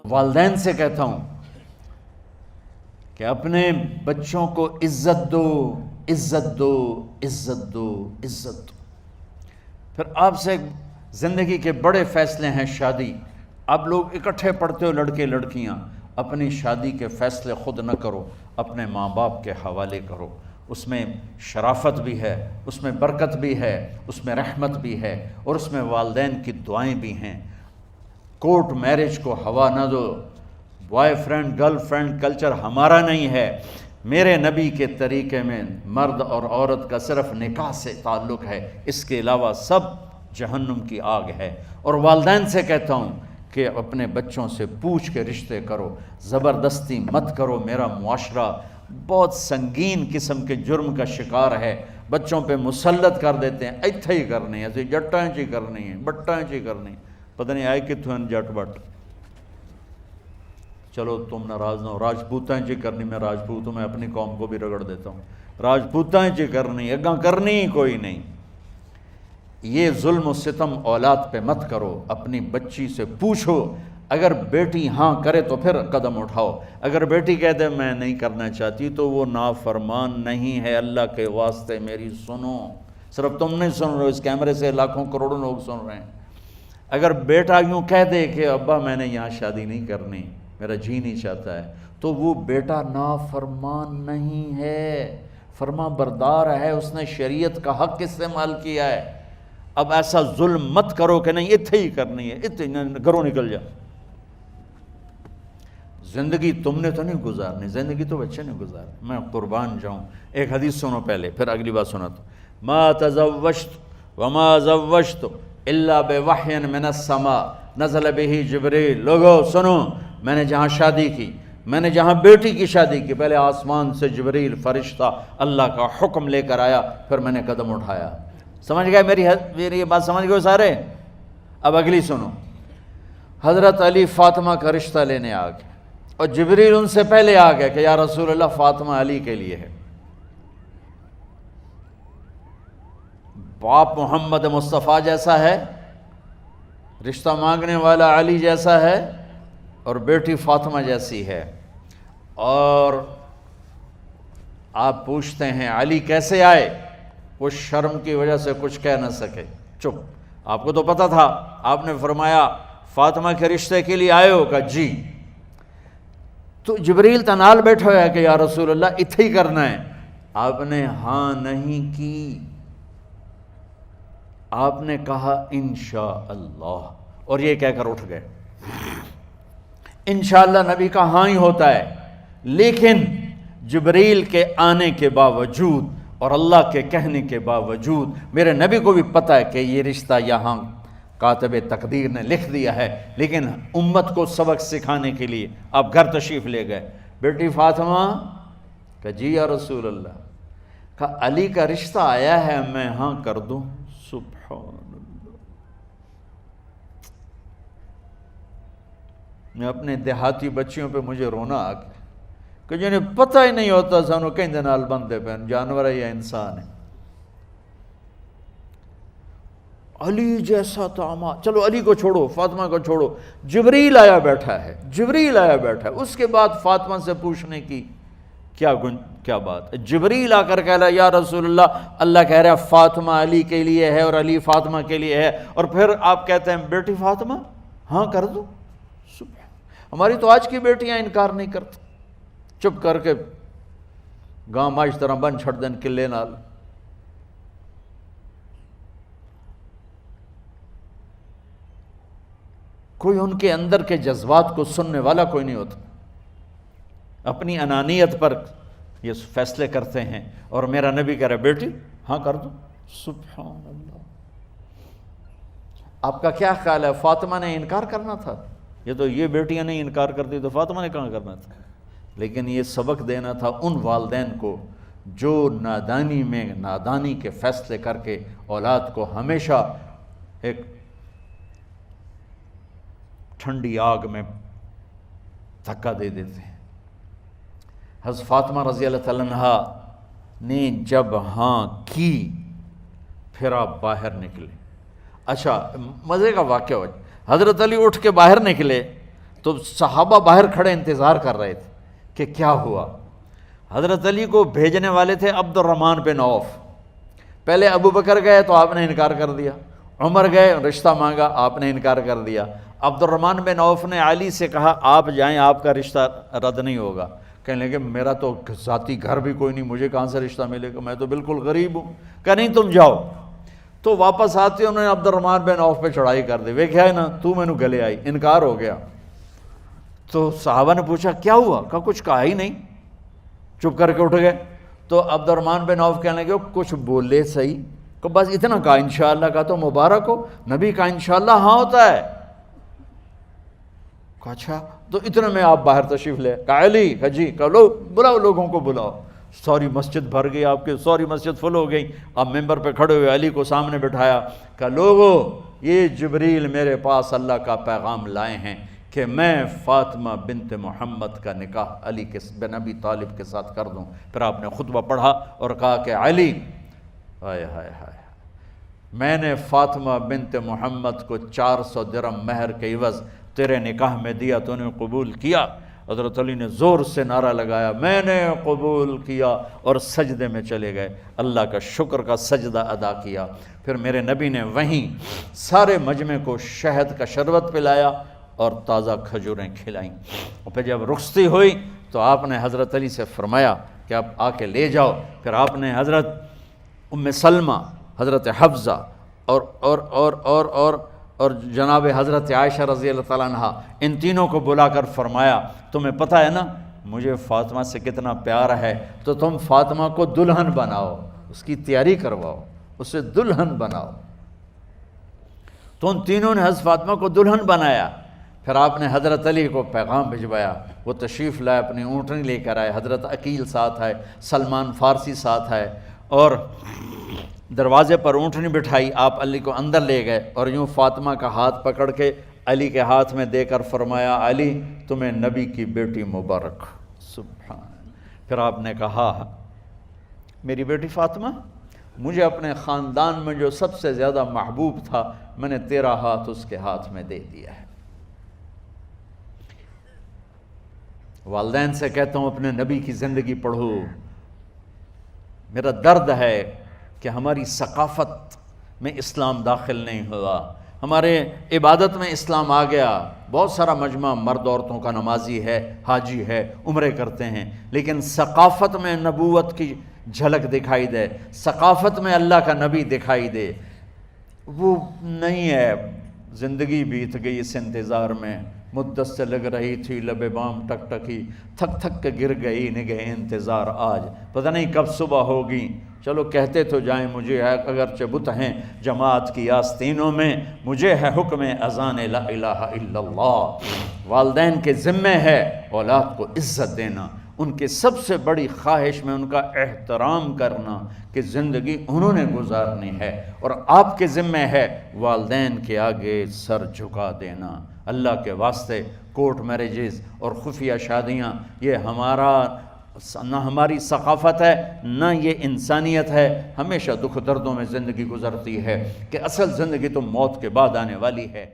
والدین سے کہتا ہوں کہ اپنے بچوں کو عزت دو، عزت دو، عزت دو، عزت دو۔ پھر آپ سے زندگی کے بڑے فیصلے ہیں شادی، اب لوگ اکٹھے پڑھتے ہو لڑکے لڑکیاں، اپنی شادی کے فیصلے خود نہ کرو، اپنے ماں باپ کے حوالے کرو، اس میں شرافت بھی ہے، اس میں برکت بھی ہے، اس میں رحمت بھی ہے، اور اس میں والدین کی دعائیں بھی ہیں۔ کورٹ میرج کو ہوا نہ دو، boyfriend girlfriend culture ہمارا نہیں ہے، میرے نبی کے طریقے میں مرد اور عورت کا صرف نکاح سے تعلق ہے، اس کے علاوہ سب جہنم کی آگ ہے۔ اور والدین سے کہتا ہوں کہ اپنے بچوں سے پوچھ کے رشتے کرو، زبردستی مت کرو۔ میرا معاشرہ بہت سنگین قسم کے جرم کا شکار ہے، بچوں پہ مسلط کر دیتے ہیں، ایتھے ہی کرنی ہے، جٹاں چی کرنی ہے، بٹاں چی کرنی ہے، پتہ نہیں آئے کتوں ہیں جٹ بٹ۔ چلو تم ناراض نہ ہو، راجپوتاں چی کرنی، میں راجپوت ہوں، میں اپنی قوم کو بھی رگڑ دیتا ہوں، راجپوتاں چی کرنی، اگاں کرنی ہی کوئی نہیں۔ یہ ظلم و ستم اولاد پہ مت کرو، اپنی بچی سے پوچھو، اگر بیٹی ہاں کرے تو پھر قدم اٹھاؤ، اگر بیٹی کہہ دے میں نہیں کرنا چاہتی تو وہ نافرمان نہیں ہے، اللہ کے واسطے میری سنو۔ صرف تم نہیں سن رہے ہو، اس کیمرے سے لاکھوں کروڑوں لوگ سن رہے ہیں۔ اگر بیٹا یوں کہہ دے کہ ابا میں نے یہاں شادی نہیں کرنی، میرا جی نہیں چاہتا ہے، تو وہ بیٹا نافرمان نہیں ہے، فرما بردار ہے، اس نے شریعت کا حق استعمال کیا ہے۔ اب ایسا ظلم مت کرو کہ نہیں اتھے ہی کرنی ہے، اتھے گھروں نکل جا۔ زندگی تم نے تو نہیں گزارنی، زندگی تو بچے نے گزارنی، میں قربان جاؤں۔ ایک حدیث سنو پہلے، پھر اگلی بات سناتا ہوں۔ ما تزوجت وما زوجت الا بوحی من السماء نزل به جبریل۔ لوگو سنو، میں نے جہاں شادی کی، میں نے جہاں بیٹی کی شادی کی، پہلے آسمان سے جبریل فرشتہ اللہ کا حکم لے کر آیا، پھر میں نے قدم اٹھایا۔ سمجھ گئے میری یہ بات؟ سمجھ گئے سارے؟ اب اگلی سنو۔ حضرت علی فاطمہ کا رشتہ لینے آ گئے، اور جبریل ان سے پہلے آ گئے کہ یا رسول اللہ فاطمہ علی کے لیے ہے۔ باپ محمد مصطفیٰ جیسا ہے، رشتہ مانگنے والا علی جیسا ہے، اور بیٹی فاطمہ جیسی ہے۔ اور آپ پوچھتے ہیں علی کیسے آئے؟ وہ شرم کی وجہ سے کچھ کہہ نہ سکے، چپ۔ آپ کو تو پتہ تھا، آپ نے فرمایا فاطمہ کے رشتے کے لیے آئے ہو؟ کہا جی۔ تو جبریل تنال بیٹھا ہوا ہے کہ یا رسول اللہ اتھے ہی کرنا ہے۔ آپ نے ہاں نہیں کی، آپ نے کہا انشاءاللہ، اور یہ کہہ کر اٹھ گئے۔ انشاءاللہ نبی کا ہاں ہی ہوتا ہے، لیکن جبریل کے آنے کے باوجود اور اللہ کے کہنے کے باوجود میرے نبی کو بھی پتہ ہے کہ یہ رشتہ یہاں کاتب تقدیر نے لکھ دیا ہے، لیکن امت کو سبق سکھانے کے لیے آپ گھر تشریف لے گئے۔ بیٹی فاطمہ کہ جی یا رسول اللہ، کہا علی کا رشتہ آیا ہے، میں ہاں کر دوں؟ سبحان اللہ۔ میں اپنے دیہاتی بچیوں پہ مجھے رونا آ گیا کہ جنہیں پتہ ہی نہیں ہوتا سانو کہیں دے نال بندے پہ جانور ہے یا انسان ہے۔ علی جیسا داماد، چلو علی کو چھوڑو، فاطمہ کو چھوڑو، جبریل آیا بیٹھا ہے، جبریل آیا بیٹھا ہے، اس کے بعد فاطمہ سے پوچھنے کی کیا بات؟ جبریل آ کر کہہ رہا یا رسول اللہ، اللہ کہہ رہا فاطمہ علی کے لیے ہے اور علی فاطمہ کے لیے ہے، اور پھر آپ کہتے ہیں بیٹی فاطمہ ہاں کر دو؟ ہماری تو آج کی بیٹیاں انکار نہیں کرتی، چپ کر کے گاں ماج طرح بن چھڑ دین قلعے نال۔ کوئی ان کے اندر کے جذبات کو سننے والا کوئی نہیں ہوتا، اپنی انانیت پر یہ فیصلے کرتے ہیں، اور میرا نبی کہہ رہا بیٹی ہاں کر دو۔ سبحان اللہ۔ آپ کا کیا خیال ہے فاطمہ نے انکار کرنا تھا؟ یہ بیٹیاں نہیں انکار کرتی تو فاطمہ نے کہاں کرنا تھا؟ لیکن یہ سبق دینا تھا ان والدین کو جو نادانی میں نادانی کے فیصلے کر کے اولاد کو ہمیشہ ایک ٹھنڈی آگ میں دھکا دے دیتے ہیں۔ حضرت فاطمہ رضی اللہ تعالیٰ عنہا نے جب ہاں کی، پھر آپ باہر نکلے۔ اچھا مزے کا واقعہ ہو، حضرت علی اٹھ کے باہر نکلے تو صحابہ باہر کھڑے انتظار کر رہے تھے کہ کیا ہوا۔ حضرت علی کو بھیجنے والے تھے عبد الرحمن بن عوف۔ پہلے ابو بکر گئے تو آپ نے انکار کر دیا، عمر گئے رشتہ مانگا، آپ نے انکار کر دیا۔ عبد الرحمن بن عوف نے علی سے کہا آپ جائیں، آپ کا رشتہ رد نہیں ہوگا۔ کہنے لگے میرا تو ذاتی گھر بھی کوئی نہیں، مجھے کہاں سے رشتہ ملے گا، میں تو بالکل غریب ہوں۔ کہا نہیں تم جاؤ۔ تو واپس آتے انہوں نے عبد الرحمن بن عوف پہ چڑھائی کر دی، ویکھیا ہے نا تو میں نو گلے آئی، انکار ہو گیا۔ تو صحابہ نے پوچھا کیا ہوا؟ کہا کچھ کہا ہی نہیں، چپ کر کے اٹھ گئے۔ تو عبد الرحمن بن عوف کہنے لگے کچھ بولے صحیح، کہ بس اتنا کہا انشاءاللہ، کہا تو مبارک ہو، نبی کا انشاءاللہ ہاں ہوتا ہے۔ کہا اچھا، تو اتنے میں آپ باہر تشریف لے۔ کہا علی، کہا جی، کہا لو بلاؤ، لوگوں کو بلاؤ۔ ساری مسجد بھر گئی، آپ کے ساری مسجد فل ہو گئی۔ آپ ممبر پہ کھڑے ہوئے علی کو سامنے بٹھایا، کہا لوگو یہ جبریل میرے پاس اللہ کا پیغام لائے ہیں کہ میں فاطمہ بنت محمد کا نکاح علی کے بن ابی طالب کے ساتھ کر دوں۔ پھر آپ نے خطبہ پڑھا اور کہا کہ علی، ہائے ہائے ہائے، میں نے فاطمہ بنت محمد کو 400 درہم مہر کے عوض تیرے نکاح میں دیا، تو نے قبول کیا؟ حضرت علی نے زور سے نعرہ لگایا میں نے قبول کیا، اور سجدے میں چلے گئے، اللہ کا شکر کا سجدہ ادا کیا۔ پھر میرے نبی نے وہیں سارے مجمع کو شہد کا شربت پلایا اور تازہ کھجوریں کھلائیں۔ اور پھر جب رخصتی ہوئی تو آپ نے حضرت علی سے فرمایا کہ آپ آ کے لے جاؤ۔ پھر آپ نے حضرت ام سلمہ، حضرت حفصہ اور جناب حضرت عائشہ رضی اللہ تعالیٰ عنہ، ان تینوں کو بلا کر فرمایا تمہیں پتہ ہے نا مجھے فاطمہ سے کتنا پیار ہے، تو تم فاطمہ کو دلہن بناؤ، اس کی تیاری کرواؤ، اسے دلہن بناؤ۔ تو ان تینوں نے حضرت فاطمہ کو دلہن بنایا۔ پھر آپ نے حضرت علی کو پیغام بھجوایا، وہ تشریف لائے، اپنی اونٹنی لے کر آئے، حضرت عقیل ساتھ ہے، سلمان فارسی ساتھ ہے، اور دروازے پر اونٹنی بٹھائی، آپ علی کو اندر لے گئے اور یوں فاطمہ کا ہاتھ پکڑ کے علی کے ہاتھ میں دے کر فرمایا علی تمہیں نبی کی بیٹی مبارک۔ سبحان۔ پھر آپ نے کہا میری بیٹی فاطمہ، مجھے اپنے خاندان میں جو سب سے زیادہ محبوب تھا میں نے تیرا ہاتھ اس کے ہاتھ میں دے دیا ہے۔ والدین سے کہتا ہوں اپنے نبی کی زندگی پڑھو۔ میرا درد ہے کہ ہماری ثقافت میں اسلام داخل نہیں ہوا، ہمارے عبادت میں اسلام آ گیا۔ بہت سارا مجمع مرد عورتوں کا نمازی ہے، حاجی ہے، عمرے کرتے ہیں، لیکن ثقافت میں نبوت کی جھلک دکھائی دے، ثقافت میں اللہ کا نبی دکھائی دے، وہ نہیں ہے۔ زندگی بیت گئی اس انتظار میں، مدت سے لگ رہی تھی لب بام ٹک ٹکی، تھک تھک کے گر گئی نگہ انتظار آج، پتہ نہیں کب صبح ہوگی۔ چلو کہتے تو جائیں مجھے ہے اگرچہ بت ہیں جماعت کی آستینوں میں، مجھے ہے حکم اذان لا الہ الا اللہ۔ والدین کے ذمہ ہے اولاد کو عزت دینا، ان کے سب سے بڑی خواہش میں ان کا احترام کرنا کہ زندگی انہوں نے گزارنی ہے، اور آپ کے ذمہ ہے والدین کے آگے سر جھکا دینا۔ اللہ کے واسطے کورٹ میرجز اور خفیہ شادیاں یہ نہ ہماری ثقافت ہے نہ یہ انسانیت ہے، ہمیشہ دکھ دردوں میں زندگی گزرتی ہے کہ اصل زندگی تو موت کے بعد آنے والی ہے۔